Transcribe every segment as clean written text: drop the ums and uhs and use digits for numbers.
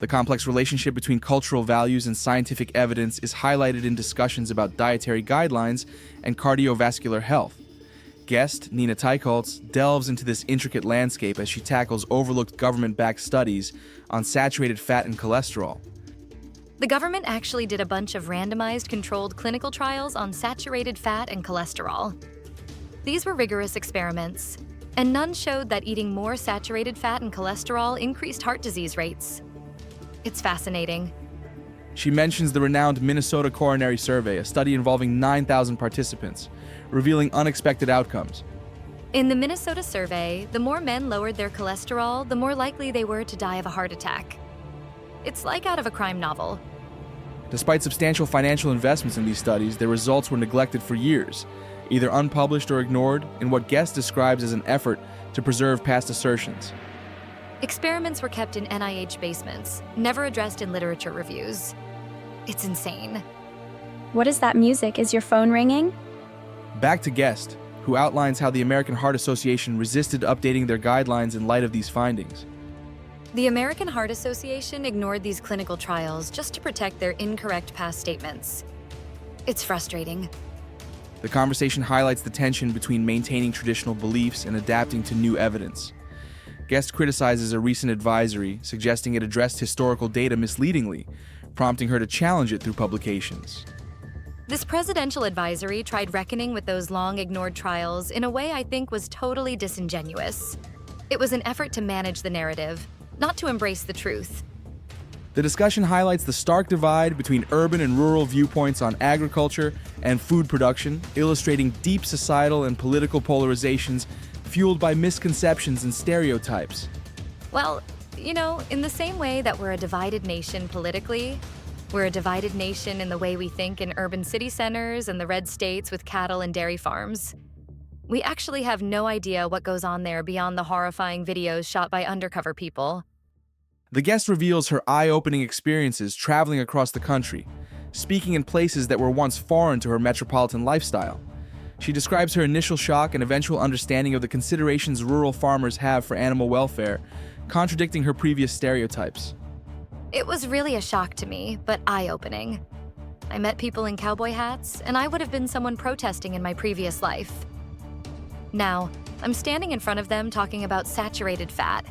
The complex relationship between cultural values and scientific evidence is highlighted in discussions about dietary guidelines and cardiovascular health. Guest Nina Teicholz delves into this intricate landscape as she tackles overlooked government-backed studies on saturated fat and cholesterol. The government actually did a bunch of randomized controlled clinical trials on saturated fat and cholesterol. These were rigorous experiments, and none showed that eating more saturated fat and cholesterol increased heart disease rates. It's fascinating. She mentions the renowned Minnesota Coronary Survey, a study involving 9,000 participants, revealing unexpected outcomes. In the Minnesota survey, the more men lowered their cholesterol, the more likely they were to die of a heart attack. It's like out of a crime novel. Despite substantial financial investments in these studies, their results were neglected for years, either unpublished or ignored, in what Guest describes as an effort to preserve past assertions. Experiments were kept in NIH basements, never addressed in literature reviews. It's insane. What is that music? Is your phone ringing? Back to Guest, who outlines how the American Heart Association resisted updating their guidelines in light of these findings. The American Heart Association ignored these clinical trials just to protect their incorrect past statements. It's frustrating. The conversation highlights the tension between maintaining traditional beliefs and adapting to new evidence. Guest criticizes a recent advisory, suggesting it addressed historical data misleadingly, prompting her to challenge it through publications. This presidential advisory tried reckoning with those long-ignored trials in a way I think was totally disingenuous. It was an effort to manage the narrative, not to embrace the truth. The discussion highlights the stark divide between urban and rural viewpoints on agriculture and food production, illustrating deep societal and political polarizations fueled by misconceptions and stereotypes. Well, in the same way that we're a divided nation politically, we're a divided nation in the way we think in urban city centers and the red states with cattle and dairy farms. We actually have no idea what goes on there beyond the horrifying videos shot by undercover people. The Guest reveals her eye-opening experiences traveling across the country, speaking in places that were once foreign to her metropolitan lifestyle. She describes her initial shock and eventual understanding of the considerations rural farmers have for animal welfare, contradicting her previous stereotypes. It was really a shock to me, but eye-opening. I met people in cowboy hats, and I would have been someone protesting in my previous life. Now, I'm standing in front of them talking about saturated fat.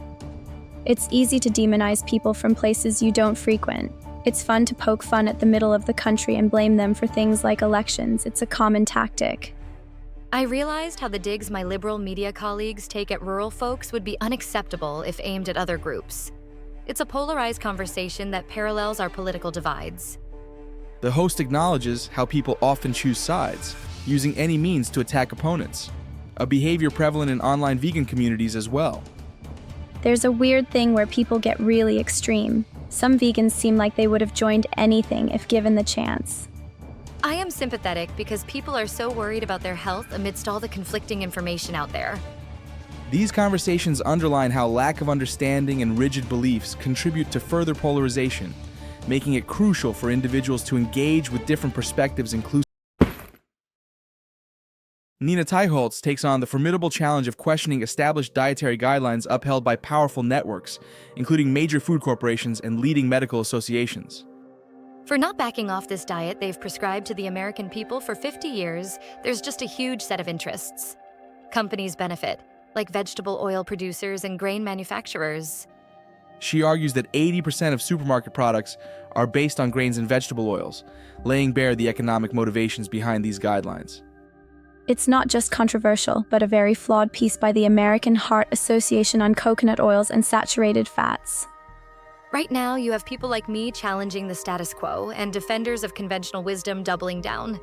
It's easy to demonize people from places you don't frequent. It's fun to poke fun at the middle of the country and blame them for things like elections. It's a common tactic. I realized how the digs my liberal media colleagues take at rural folks would be unacceptable if aimed at other groups. It's a polarized conversation that parallels our political divides. The host acknowledges how people often choose sides, using any means to attack opponents, a behavior prevalent in online vegan communities as well. There's a weird thing where people get really extreme. Some vegans seem like they would have joined anything if given the chance. I am sympathetic because people are so worried about their health amidst all the conflicting information out there. These conversations underline how lack of understanding and rigid beliefs contribute to further polarization, making it crucial for individuals to engage with different perspectives inclusively. Nina Teicholz takes on the formidable challenge of questioning established dietary guidelines upheld by powerful networks, including major food corporations and leading medical associations. For not backing off this diet they've prescribed to the American people for 50 years, there's just a huge set of interests. Companies benefit, like vegetable oil producers and grain manufacturers. She argues that 80% of supermarket products are based on grains and vegetable oils, laying bare the economic motivations behind these guidelines. It's not just controversial, but a very flawed piece by the American Heart Association on coconut oils and saturated fats. Right now, you have people like me challenging the status quo and defenders of conventional wisdom doubling down.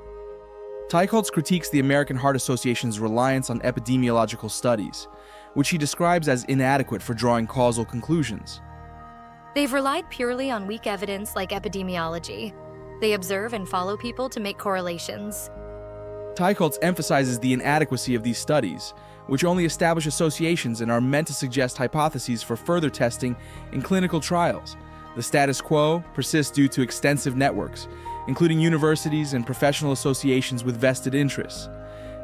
Teicholz critiques the American Heart Association's reliance on epidemiological studies, which she describes as inadequate for drawing causal conclusions. They've relied purely on weak evidence like epidemiology. They observe and follow people to make correlations. Teicholz emphasizes the inadequacy of these studies, which only establish associations and are meant to suggest hypotheses for further testing in clinical trials. The status quo persists due to extensive networks, including universities and professional associations with vested interests.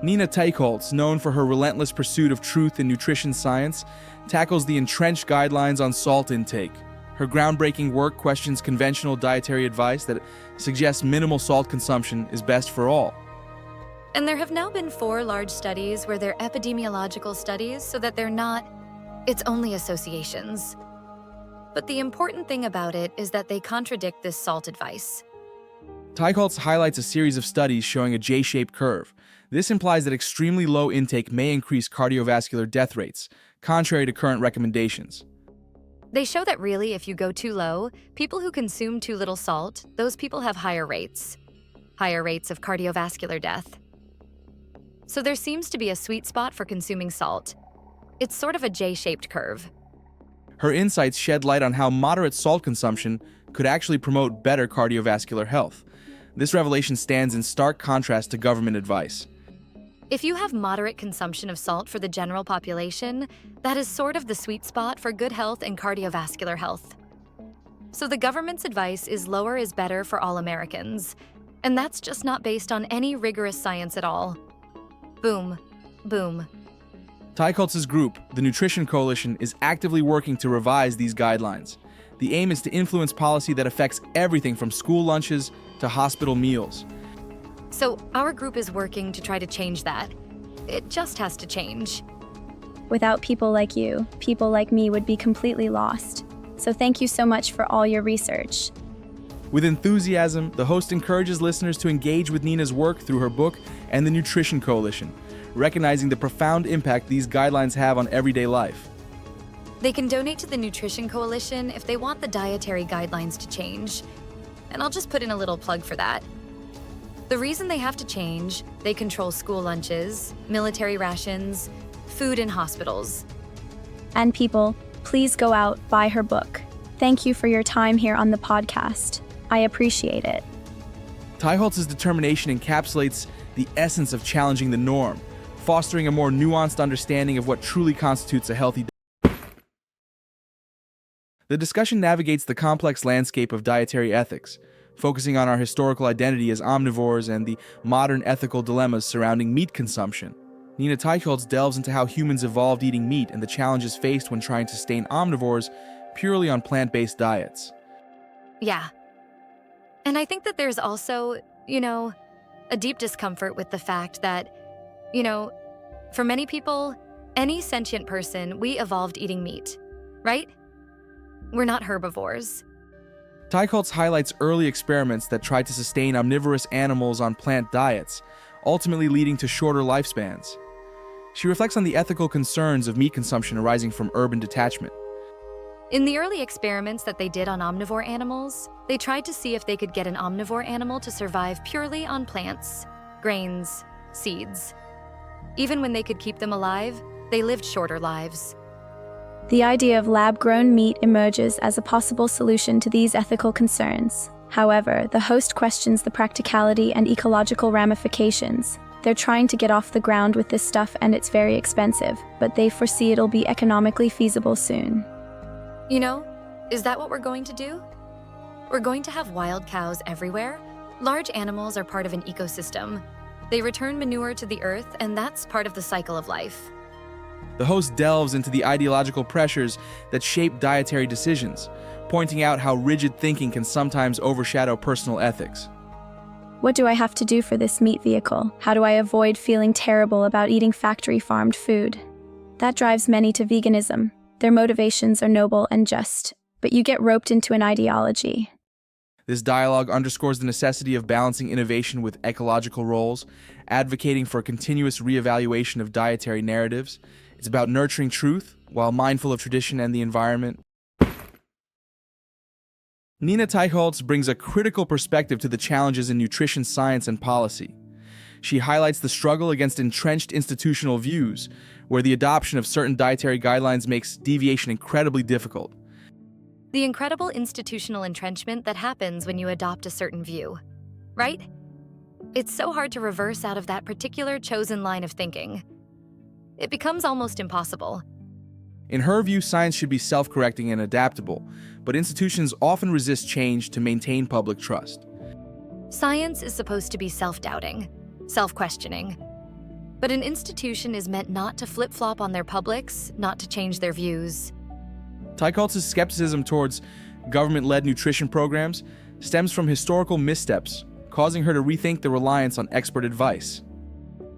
Nina Teicholz, known for her relentless pursuit of truth in nutrition science, tackles the entrenched guidelines on salt intake. Her groundbreaking work questions conventional dietary advice that suggests minimal salt consumption is best for all. And there have now been 4 large studies where they're epidemiological studies so that it's only associations. But the important thing about it is that they contradict this salt advice. Teicholz highlights a series of studies showing a J-shaped curve. This implies that extremely low intake may increase cardiovascular death rates, contrary to current recommendations. They show that really, if you go too low, people who consume too little salt, those people have higher rates of cardiovascular death. So there seems to be a sweet spot for consuming salt. It's sort of a J-shaped curve. Her insights shed light on how moderate salt consumption could actually promote better cardiovascular health. This revelation stands in stark contrast to government advice. If you have moderate consumption of salt for the general population, that is sort of the sweet spot for good health and cardiovascular health. So the government's advice is lower is better for all Americans, and that's just not based on any rigorous science at all. Boom. Boom. Teicholz's group, the Nutrition Coalition, is actively working to revise these guidelines. The aim is to influence policy that affects everything from school lunches to hospital meals. So our group is working to try to change that. It just has to change. Without people like you, people like me would be completely lost. So thank you so much for all your research. With enthusiasm, the host encourages listeners to engage with Nina's work through her book and the Nutrition Coalition, recognizing the profound impact these guidelines have on everyday life. They can donate to the Nutrition Coalition if they want the dietary guidelines to change. And I'll just put in a little plug for that. The reason they have to change, they control school lunches, military rations, food in hospitals. And people, please go out, buy her book. Thank you for your time here on the podcast. I appreciate it. Teicholz's determination encapsulates the essence of challenging the norm, fostering a more nuanced understanding of what truly constitutes a healthy diet. The discussion navigates the complex landscape of dietary ethics, focusing on our historical identity as omnivores and the modern ethical dilemmas surrounding meat consumption. Nina Teicholz delves into how humans evolved eating meat and the challenges faced when trying to sustain omnivores purely on plant-based diets. Yeah. And I think that there's also, a deep discomfort with the fact that, for many people, any sentient person, we evolved eating meat, right? We're not herbivores. Teicholz highlights early experiments that tried to sustain omnivorous animals on plant diets, ultimately leading to shorter lifespans. She reflects on the ethical concerns of meat consumption arising from urban detachment. In the early experiments that they did on omnivore animals, they tried to see if they could get an omnivore animal to survive purely on plants, grains, seeds. Even when they could keep them alive, they lived shorter lives. The idea of lab-grown meat emerges as a possible solution to these ethical concerns. However, the host questions the practicality and ecological ramifications. They're trying to get off the ground with this stuff and it's very expensive, but they foresee it'll be economically feasible soon. Is that what we're going to do? We're going to have wild cows everywhere. Large animals are part of an ecosystem. They return manure to the earth, and that's part of the cycle of life. The host delves into the ideological pressures that shape dietary decisions, pointing out how rigid thinking can sometimes overshadow personal ethics. What do I have to do for this meat vehicle? How do I avoid feeling terrible about eating factory-farmed food? That drives many to veganism. Their motivations are noble and just, but you get roped into an ideology. This dialogue underscores the necessity of balancing innovation with ecological roles, advocating for a continuous reevaluation of dietary narratives. It's about nurturing truth while mindful of tradition and the environment. Nina Teicholz brings a critical perspective to the challenges in nutrition science and policy. She highlights the struggle against entrenched institutional views, where the adoption of certain dietary guidelines makes deviation incredibly difficult. The incredible institutional entrenchment that happens when you adopt a certain view, right? It's so hard to reverse out of that particular chosen line of thinking. It becomes almost impossible. In her view, science should be self-correcting and adaptable, but institutions often resist change to maintain public trust. Science is supposed to be self-doubting, self-questioning. But an institution is meant not to flip-flop on their publics, not to change their views. Teicholz's skepticism towards government-led nutrition programs stems from historical missteps, causing her to rethink the reliance on expert advice.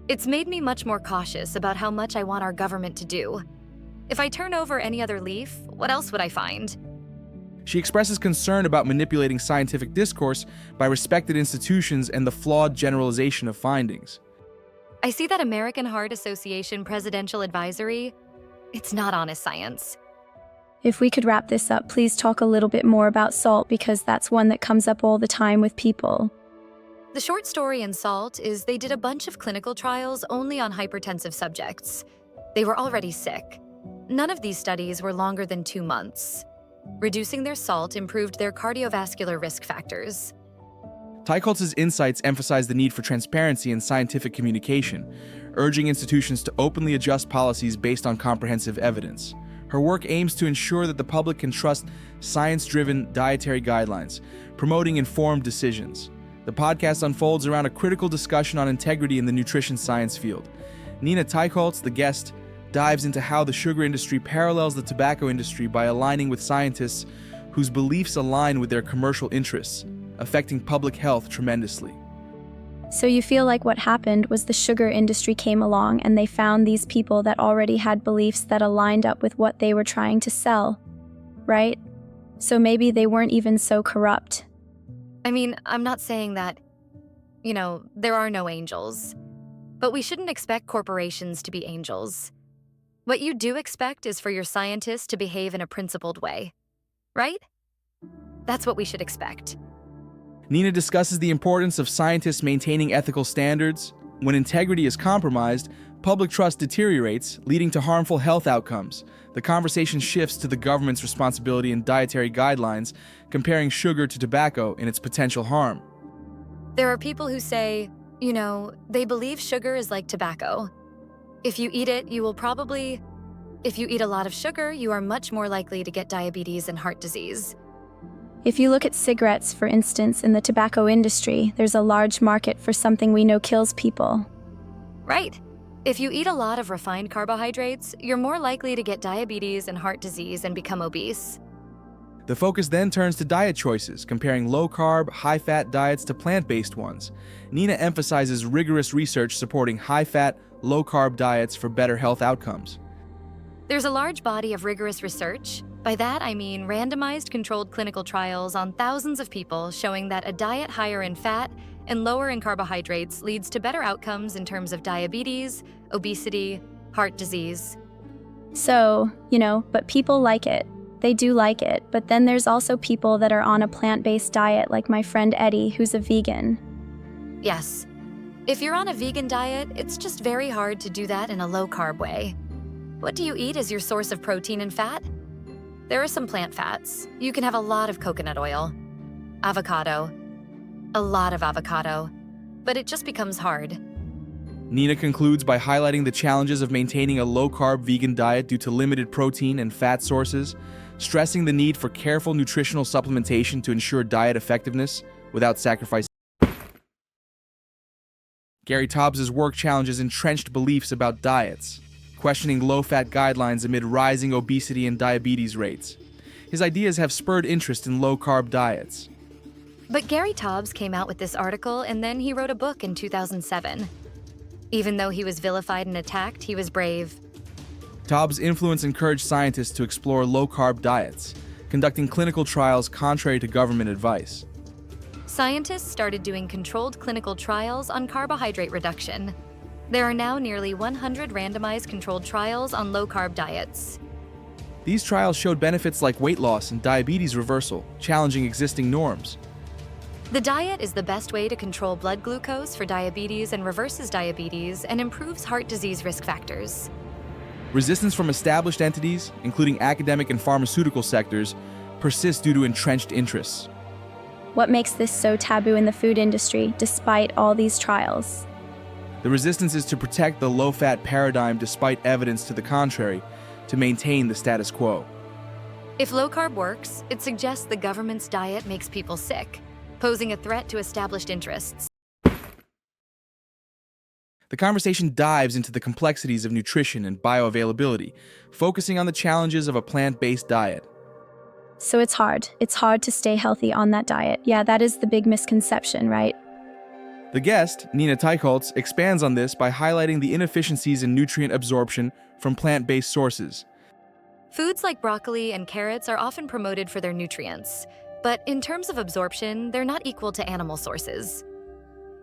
It's made me much more cautious about how much I want our government to do. If I turn over any other leaf, what else would I find? She expresses concern about manipulating scientific discourse by respected institutions and the flawed generalization of findings. I see that American Heart Association Presidential Advisory. It's not honest science. If we could wrap this up, please talk a little bit more about salt, because that's one that comes up all the time with people. The short story in SALT is they did a bunch of clinical trials only on hypertensive subjects. They were already sick. None of these studies were longer than 2 months. Reducing their salt improved their cardiovascular risk factors. Teicholz's insights emphasize the need for transparency in scientific communication, urging institutions to openly adjust policies based on comprehensive evidence. Her work aims to ensure that the public can trust science-driven dietary guidelines, promoting informed decisions. The podcast unfolds around a critical discussion on integrity in the nutrition science field. Nina Teicholz, the guest, dives into how the sugar industry parallels the tobacco industry by aligning with scientists whose beliefs align with their commercial interests, affecting public health tremendously. So you feel like what happened was the sugar industry came along and they found these people that already had beliefs that aligned up with what they were trying to sell, right? So maybe they weren't even so corrupt. I mean, I'm not saying that, there are no angels. But we shouldn't expect corporations to be angels. What you do expect is for your scientists to behave in a principled way, right? That's what we should expect. Nina discusses the importance of scientists maintaining ethical standards. When integrity is compromised, public trust deteriorates, leading to harmful health outcomes. The conversation shifts to the government's responsibility in dietary guidelines, comparing sugar to tobacco in its potential harm. There are people who say, they believe sugar is like tobacco. If you eat it, if you eat a lot of sugar, you are much more likely to get diabetes and heart disease. If you look at cigarettes, for instance, in the tobacco industry, there's a large market for something we know kills people. Right. If you eat a lot of refined carbohydrates, you're more likely to get diabetes and heart disease and become obese. The focus then turns to diet choices, comparing low-carb, high-fat diets to plant-based ones. Nina emphasizes rigorous research supporting high-fat, low-carb diets for better health outcomes. There's a large body of rigorous research. By that, I mean randomized controlled clinical trials on thousands of people showing that a diet higher in fat and lower in carbohydrates leads to better outcomes in terms of diabetes, obesity, heart disease. So, but people like it. They do like it, but then there's also people that are on a plant-based diet, like my friend Eddie, who's a vegan. Yes. If you're on a vegan diet, it's just very hard to do that in a low-carb way. What do you eat as your source of protein and fat? There are some plant fats. You can have a lot of coconut oil, avocado, a lot of avocado, but it just becomes hard. Nina concludes by highlighting the challenges of maintaining a low-carb vegan diet due to limited protein and fat sources, stressing the need for careful nutritional supplementation to ensure diet effectiveness without sacrificing. Gary Taubes' work challenges entrenched beliefs about diets, questioning low-fat guidelines amid rising obesity and diabetes rates. His ideas have spurred interest in low-carb diets. But Gary Taubes came out with this article and then he wrote a book in 2007. Even though he was vilified and attacked, he was brave. Taubes' influence encouraged scientists to explore low-carb diets, conducting clinical trials contrary to government advice. Scientists started doing controlled clinical trials on carbohydrate reduction. There are now nearly 100 randomized controlled trials on low-carb diets. These trials showed benefits like weight loss and diabetes reversal, challenging existing norms. The diet is the best way to control blood glucose for diabetes and reverses diabetes and improves heart disease risk factors. Resistance from established entities, including academic and pharmaceutical sectors, persists due to entrenched interests. What makes this so taboo in the food industry, despite all these trials? The resistance is to protect the low-fat paradigm despite evidence to the contrary, to maintain the status quo. If low-carb works, it suggests the government's diet makes people sick, posing a threat to established interests. The conversation dives into the complexities of nutrition and bioavailability, focusing on the challenges of a plant-based diet. So it's hard. It's hard to stay healthy on that diet. Yeah, that is the big misconception, right? The guest, Nina Teicholz, expands on this by highlighting the inefficiencies in nutrient absorption from plant-based sources. Foods like broccoli and carrots are often promoted for their nutrients, but in terms of absorption, they're not equal to animal sources.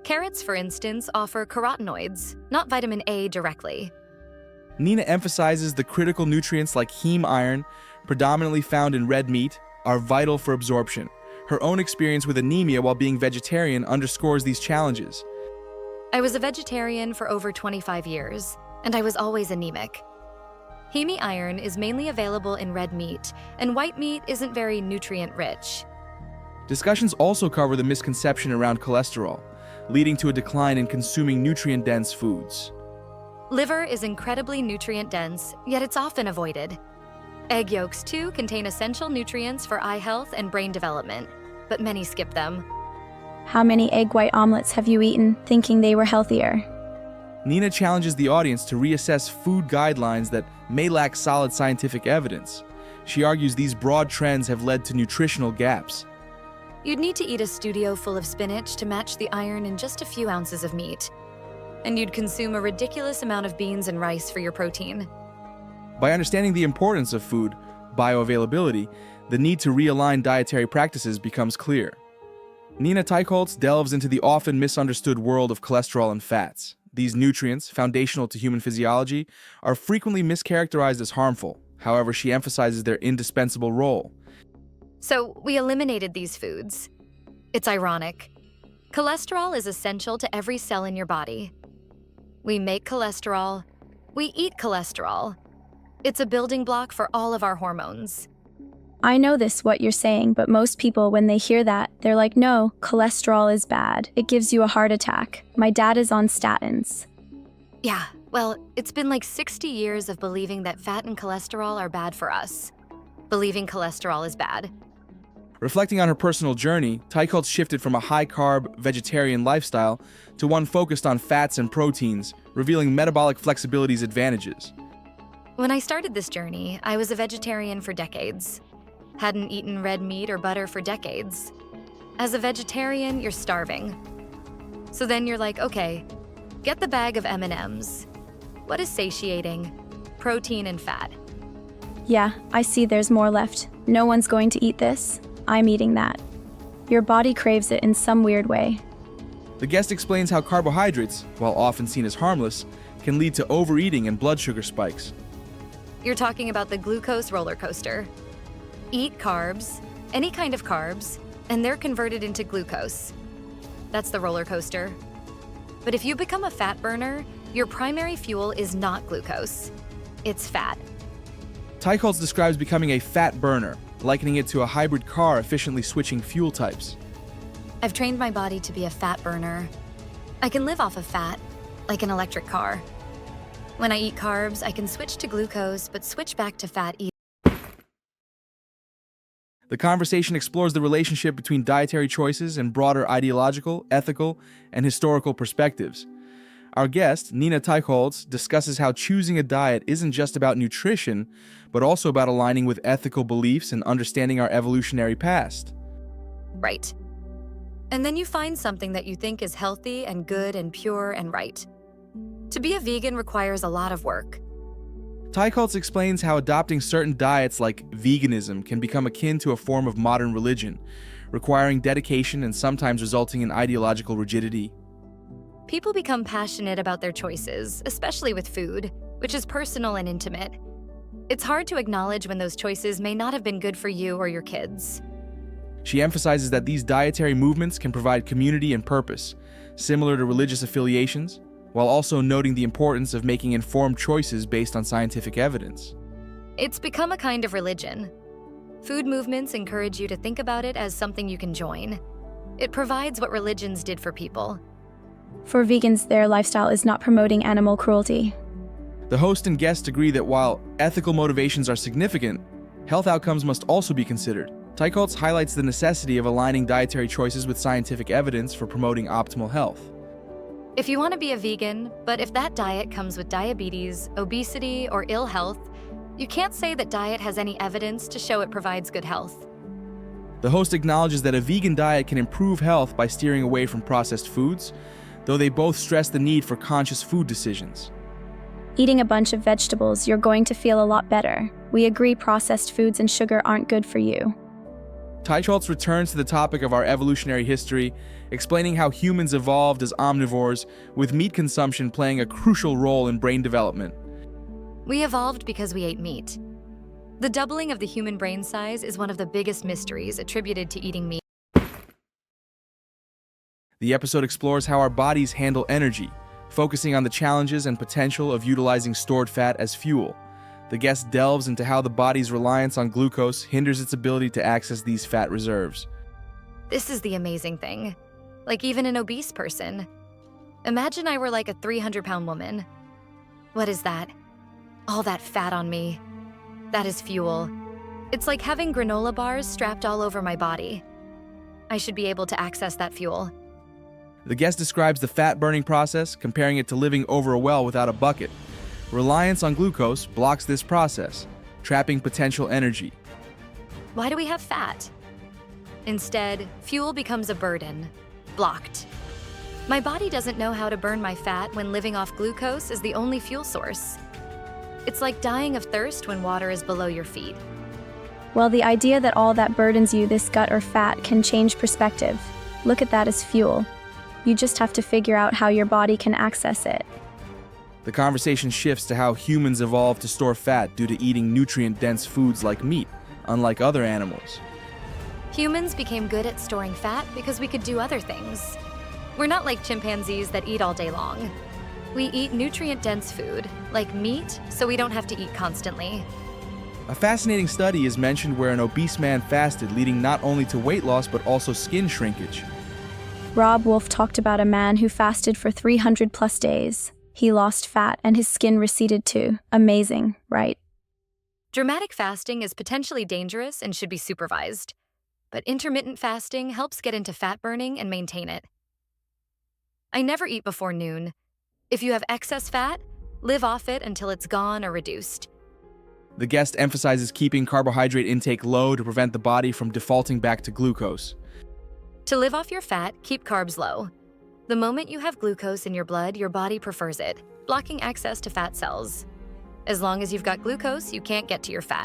Carrots, for instance, offer carotenoids, not vitamin A directly. Nina emphasizes the critical nutrients like heme iron, predominantly found in red meat, are vital for absorption. Her own experience with anemia while being vegetarian underscores these challenges. I was a vegetarian for over 25 years, and I was always anemic. Heme iron is mainly available in red meat, and white meat isn't very nutrient-rich. Discussions also cover the misconception around cholesterol, leading to a decline in consuming nutrient-dense foods. Liver is incredibly nutrient-dense, yet it's often avoided. Egg yolks, too, contain essential nutrients for eye health and brain development, but many skip them. How many egg white omelets have you eaten thinking they were healthier? Nina challenges the audience to reassess food guidelines that may lack solid scientific evidence. She argues these broad trends have led to nutritional gaps. You'd need to eat a studio full of spinach to match the iron in just a few ounces of meat. And you'd consume a ridiculous amount of beans and rice for your protein. By understanding the importance of food, bioavailability, the need to realign dietary practices becomes clear. Nina Teicholz delves into the often misunderstood world of cholesterol and fats. These nutrients, foundational to human physiology, are frequently mischaracterized as harmful. However, she emphasizes their indispensable role. So, we eliminated these foods. It's ironic. Cholesterol is essential to every cell in your body. We make cholesterol. We eat cholesterol. It's a building block for all of our hormones. I know this, what you're saying, but most people, when they hear that, they're like, no, cholesterol is bad. It gives you a heart attack. My dad is on statins. Yeah, well, it's been like 60 years of believing that fat and cholesterol are bad for us. Believing cholesterol is bad. Reflecting on her personal journey, Teicholz shifted from a high-carb, vegetarian lifestyle to one focused on fats and proteins, revealing metabolic flexibility's advantages. When I started this journey, I was a vegetarian for decades. Hadn't eaten red meat or butter for decades. As a vegetarian, you're starving. So then you're like, okay, get the bag of M&Ms. What is satiating? Protein and fat. Yeah, I see there's more left. No one's going to eat this. I'm eating that. Your body craves it in some weird way. The guest explains how carbohydrates, while often seen as harmless, can lead to overeating and blood sugar spikes. You're talking about the glucose roller coaster. Eat carbs, any kind of carbs, and they're converted into glucose. That's the roller coaster. But if you become a fat burner, your primary fuel is not glucose. It's fat. Teicholz describes becoming a fat burner, likening it to a hybrid car efficiently switching fuel types. I've trained my body to be a fat burner. I can live off of fat, like an electric car. When I eat carbs, I can switch to glucose, but switch back to fat easily. The conversation explores the relationship between dietary choices and broader ideological, ethical, and historical perspectives. Our guest, Nina Teicholz, discusses how choosing a diet isn't just about nutrition, but also about aligning with ethical beliefs and understanding our evolutionary past. Right. And then you find something that you think is healthy and good and pure and right. To be a vegan requires a lot of work. Teicholz explains how adopting certain diets like veganism can become akin to a form of modern religion, requiring dedication and sometimes resulting in ideological rigidity. People become passionate about their choices, especially with food, which is personal and intimate. It's hard to acknowledge when those choices may not have been good for you or your kids. She emphasizes that these dietary movements can provide community and purpose, similar to religious affiliations, while also noting the importance of making informed choices based on scientific evidence. It's become a kind of religion. Food movements encourage you to think about it as something you can join. It provides what religions did for people. For vegans, their lifestyle is not promoting animal cruelty. The host and guest agree that while ethical motivations are significant, health outcomes must also be considered. Teicholz highlights the necessity of aligning dietary choices with scientific evidence for promoting optimal health. If you want to be a vegan, but if that diet comes with diabetes, obesity, or ill health, you can't say that diet has any evidence to show it provides good health. The host acknowledges that a vegan diet can improve health by steering away from processed foods, though they both stress the need for conscious food decisions. Eating a bunch of vegetables, you're going to feel a lot better. We agree processed foods and sugar aren't good for you. Teicholz returns to the topic of our evolutionary history, explaining how humans evolved as omnivores, with meat consumption playing a crucial role in brain development. We evolved because we ate meat. The doubling of the human brain size is one of the biggest mysteries attributed to eating meat. The episode explores how our bodies handle energy, focusing on the challenges and potential of utilizing stored fat as fuel. The guest delves into how the body's reliance on glucose hinders its ability to access these fat reserves. This is the amazing thing. Like even an obese person. Imagine I were like a 300-pound woman. What is that? All that fat on me. That is fuel. It's like having granola bars strapped all over my body. I should be able to access that fuel. The guest describes the fat-burning process, comparing it to living over a well without a bucket. Reliance on glucose blocks this process, trapping potential energy. Why do we have fat? Instead, fuel becomes a burden. Blocked. My body doesn't know how to burn my fat when living off glucose is the only fuel source. It's like dying of thirst when water is below your feet. Well, the idea that all that burdens you, this gut or fat, can change perspective. Look at that as fuel. You just have to figure out how your body can access it. The conversation shifts to how humans evolved to store fat due to eating nutrient-dense foods like meat, unlike other animals. Humans became good at storing fat because we could do other things. We're not like chimpanzees that eat all day long. We eat nutrient-dense food, like meat, so we don't have to eat constantly. A fascinating study is mentioned where an obese man fasted, leading not only to weight loss but also skin shrinkage. Rob Wolf talked about a man who fasted for 300+ days. He lost fat and his skin receded too. Amazing, right? Dramatic fasting is potentially dangerous and should be supervised, but intermittent fasting helps get into fat burning and maintain it. I never eat before noon. If you have excess fat, live off it until it's gone or reduced. The guest emphasizes keeping carbohydrate intake low to prevent the body from defaulting back to glucose. To live off your fat, keep carbs low. The moment you have glucose in your blood, your body prefers it, blocking access to fat cells. As long as you've got glucose, you can't get to your fat.